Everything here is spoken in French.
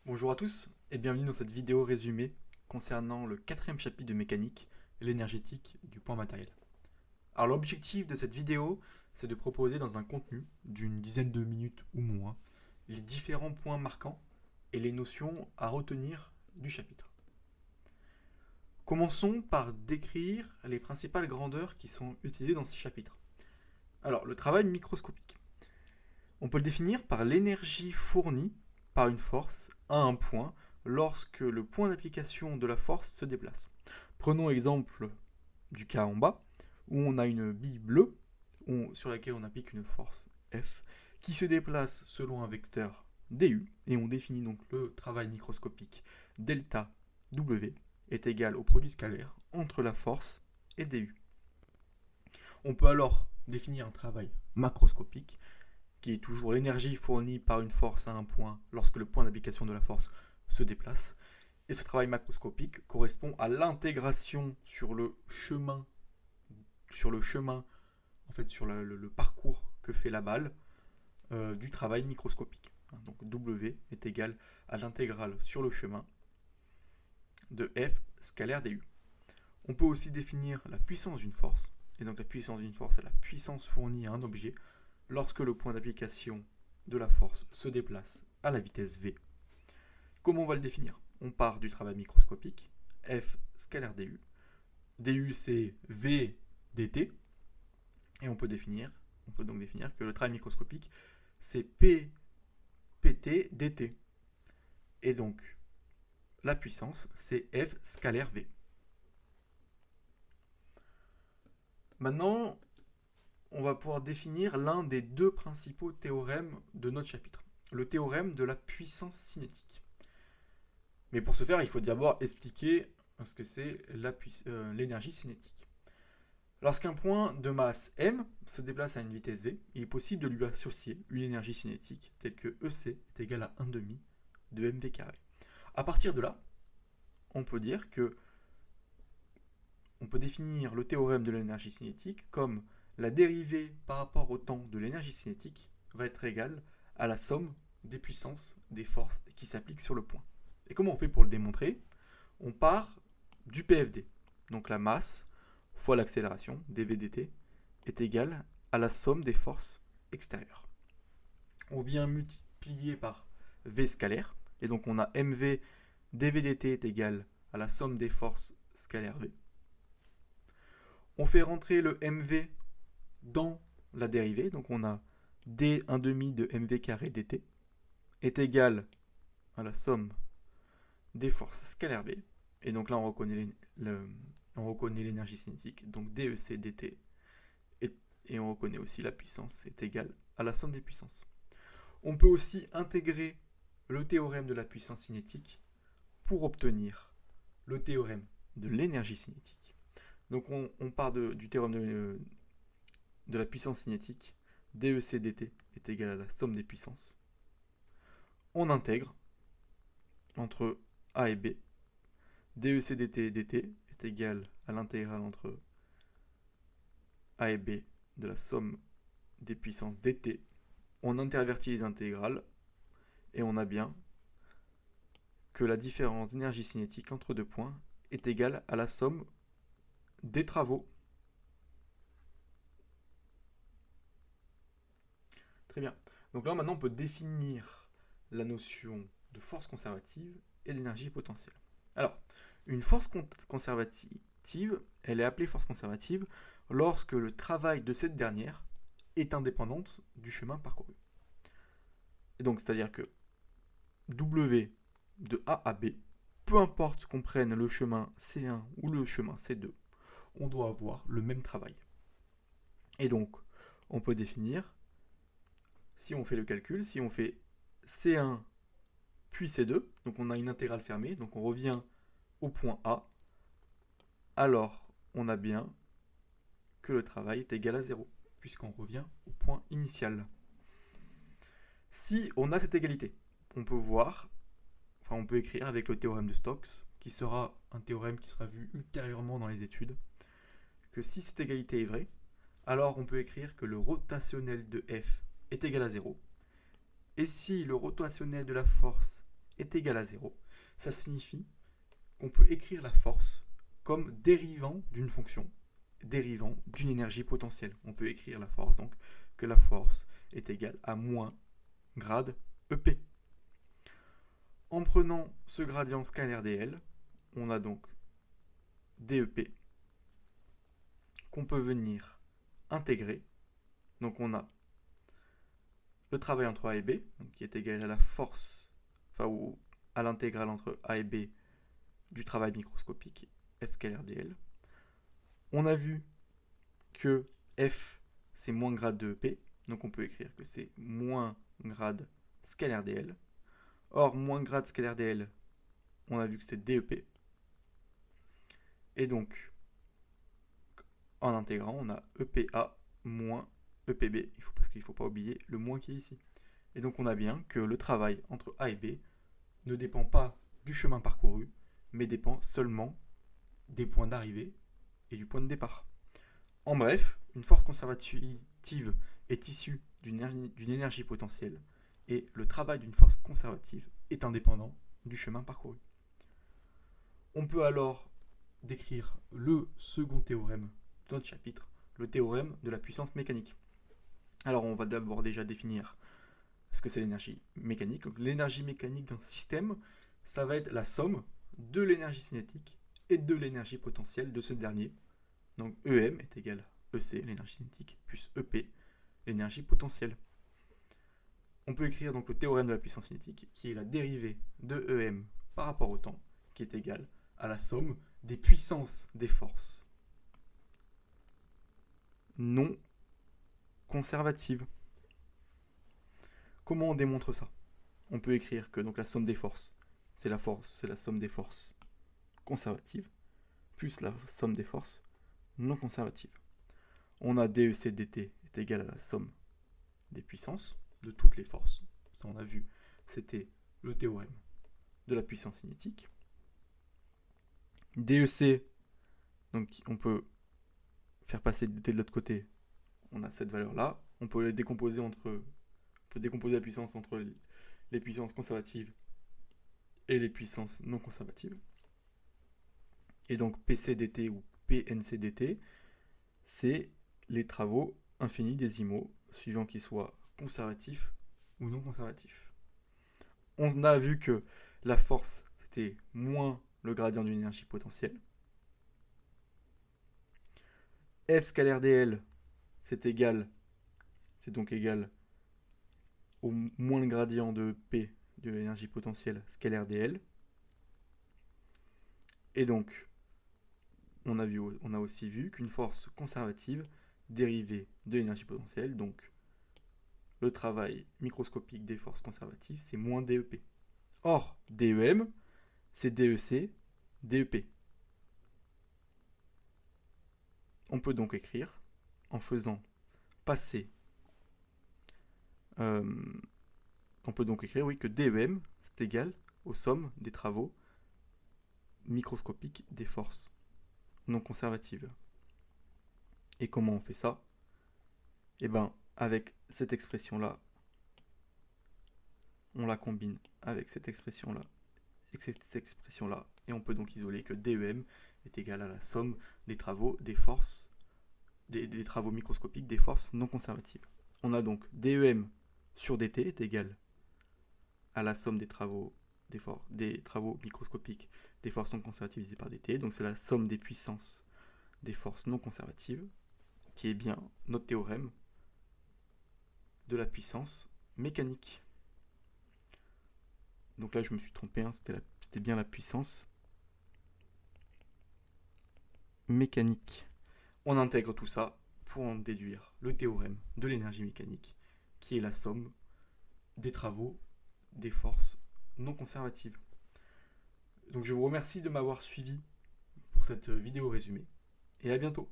Bonjour à tous et bienvenue dans cette vidéo résumée concernant le quatrième chapitre de mécanique, l'énergétique du point matériel. Alors l'objectif de cette vidéo, c'est de proposer dans un contenu d'une dizaine de minutes ou moins les différents points marquants et les notions à retenir du chapitre. Commençons par décrire les principales grandeurs qui sont utilisées dans ce chapitre. Alors le travail microscopique. On peut le définir par l'énergie fournie par une force à un point lorsque le point d'application de la force se déplace. Prenons l'exemple du cas en bas, où on a une bille bleue sur laquelle on applique une force F qui se déplace selon un vecteur du, et on définit donc le travail microscopique delta W est égal au produit scalaire entre la force et du. On peut alors définir un travail macroscopique qui est toujours l'énergie fournie par une force à un point lorsque le point d'application de la force se déplace. Et ce travail macroscopique correspond à l'intégration sur le chemin, en fait sur le parcours que fait la balle du travail microscopique. Donc W est égal à l'intégrale sur le chemin de F scalaire du. On peut aussi définir la puissance d'une force, et donc la puissance d'une force est la puissance fournie à un objet lorsque le point d'application de la force se déplace à la vitesse v. Comment on va le définir? On part du travail microscopique, F scalaire du. Du c'est V dt, et on peut donc définir que le travail microscopique c'est P pt dt. Et donc la puissance c'est F scalaire v. Maintenant, on va pouvoir définir l'un des deux principaux théorèmes de notre chapitre, le théorème de la puissance cinétique. Mais pour ce faire, il faut d'abord expliquer ce que c'est l'énergie cinétique. Lorsqu'un point de masse m se déplace à une vitesse v, il est possible de lui associer une énergie cinétique telle que EC est égal à 1,5 de mv carré. À partir de là, on peut dire que on peut définir le théorème de l'énergie cinétique comme la dérivée par rapport au temps de l'énergie cinétique va être égale à la somme des puissances des forces qui s'appliquent sur le point. Et comment on fait pour le démontrer? On part du PFD, donc la masse fois l'accélération, dv dt, est égale à la somme des forces extérieures. On vient multiplier par v scalaire, et donc on a mv dv dt est égal à la somme des forces scalaires v. On fait rentrer le mv dans la dérivée, donc on a d 1,5 de mv carré dt est égal à la somme des forces scalaires v, et donc là on reconnaît l'énergie cinétique, donc dEc dt, et on reconnaît aussi la puissance est égale à la somme des puissances. On peut aussi intégrer le théorème de la puissance cinétique pour obtenir le théorème de l'énergie cinétique. Donc on part du théorème de la puissance cinétique, dEc dt est égal à la somme des puissances. On intègre entre a et b, dEc dt dt est égal à l'intégrale entre a et b de la somme des puissances dt. On intervertit les intégrales et on a bien que la différence d'énergie cinétique entre deux points est égale à la somme des travaux. Très bien. Donc là maintenant on peut définir la notion de force conservative et d'énergie potentielle. Alors, une force conservative, elle est appelée force conservative lorsque le travail de cette dernière est indépendante du chemin parcouru. Et donc, c'est-à-dire que W de A à B, peu importe qu'on prenne le chemin C1 ou le chemin C2, on doit avoir le même travail. Et donc, on peut définir, si on fait le calcul, si on fait C1 puis C2, donc on a une intégrale fermée, donc on revient au point A, alors on a bien que le travail est égal à 0, puisqu'on revient au point initial. Si on a cette égalité, on peut écrire avec le théorème de Stokes, qui sera un théorème qui sera vu ultérieurement dans les études, que si cette égalité est vraie, alors on peut écrire que le rotationnel de F est égal à 0, et si le rotationnel de la force est égal à 0, ça signifie qu'on peut écrire la force comme dérivant d'une fonction, dérivant d'une énergie potentielle. On peut écrire la force, donc que la force est égale à moins grade EP. En prenant ce gradient scalaire dl, on a donc DEP qu'on peut venir intégrer. Donc on a le travail entre A et B, donc qui est égal à la force, enfin ou à l'intégrale entre A et B du travail microscopique, F scalaire dl. On a vu que F c'est moins grade de EP, donc on peut écrire que c'est moins grade scalaire dl. Or, moins grade scalaire dl, on a vu que c'était DEP. Et donc, en intégrant, on a EPA moins EPB, parce qu'il ne faut pas oublier le moins qui est ici. Et donc on a bien que le travail entre A et B ne dépend pas du chemin parcouru, mais dépend seulement des points d'arrivée et du point de départ. En bref, une force conservative est issue d'une énergie potentielle, et le travail d'une force conservative est indépendant du chemin parcouru. On peut alors décrire le second théorème de notre chapitre, le théorème de la puissance mécanique. Alors on va d'abord déjà définir ce que c'est l'énergie mécanique. Donc, l'énergie mécanique d'un système, ça va être la somme de l'énergie cinétique et de l'énergie potentielle de ce dernier. Donc EM est égal à EC, l'énergie cinétique, plus EP, l'énergie potentielle. On peut écrire donc le théorème de la puissance cinétique, qui est la dérivée de EM par rapport au temps, qui est égal à la somme des puissances des forces non conservatives. Comment on démontre ça? On peut écrire que donc la somme des forces, c'est la somme des forces conservatives, plus la somme des forces non conservatives. On a DEC dt est égal à la somme des puissances de toutes les forces. Ça on a vu, c'était le théorème de la puissance cinétique. DEC, donc on peut faire passer dt de l'autre côté, on a cette valeur-là. On peut décomposer la puissance entre les puissances conservatives et les puissances non conservatives. Et donc PC dt ou PNC dt, c'est les travaux infinitésimaux, suivant qu'ils soient conservatifs ou non conservatifs. On a vu que la force, c'était moins le gradient d'une énergie potentielle. F scalaire dl, c'est donc égal au moins le gradient de P de l'énergie potentielle scalaire dl. Et donc, on a aussi vu qu'une force conservative dérivée de l'énergie potentielle, donc le travail microscopique des forces conservatives, c'est moins DEP. Or, DEM, c'est DEC, DEP. On peut donc écrire, en faisant passer... on peut donc écrire, oui, que DEM, c'est égal aux sommes des travaux microscopiques des forces non conservatives. Et comment on fait ça? Eh bien, avec cette expression-là, on la combine avec cette expression-là, et on peut donc isoler que DEM est égal à la somme des travaux des forces, des travaux microscopiques des forces non conservatives. On a donc DEM sur dt est égal à la somme des travaux microscopiques des forces non conservatives divisées par dt, donc c'est la somme des puissances des forces non conservatives, qui est bien notre théorème de la puissance mécanique. Donc là je me suis trompé, hein, c'était bien la puissance mécanique. On intègre tout ça pour en déduire le théorème de l'énergie mécanique, qui est la somme des travaux des forces non conservatives. Donc je vous remercie de m'avoir suivi pour cette vidéo résumée, et à bientôt.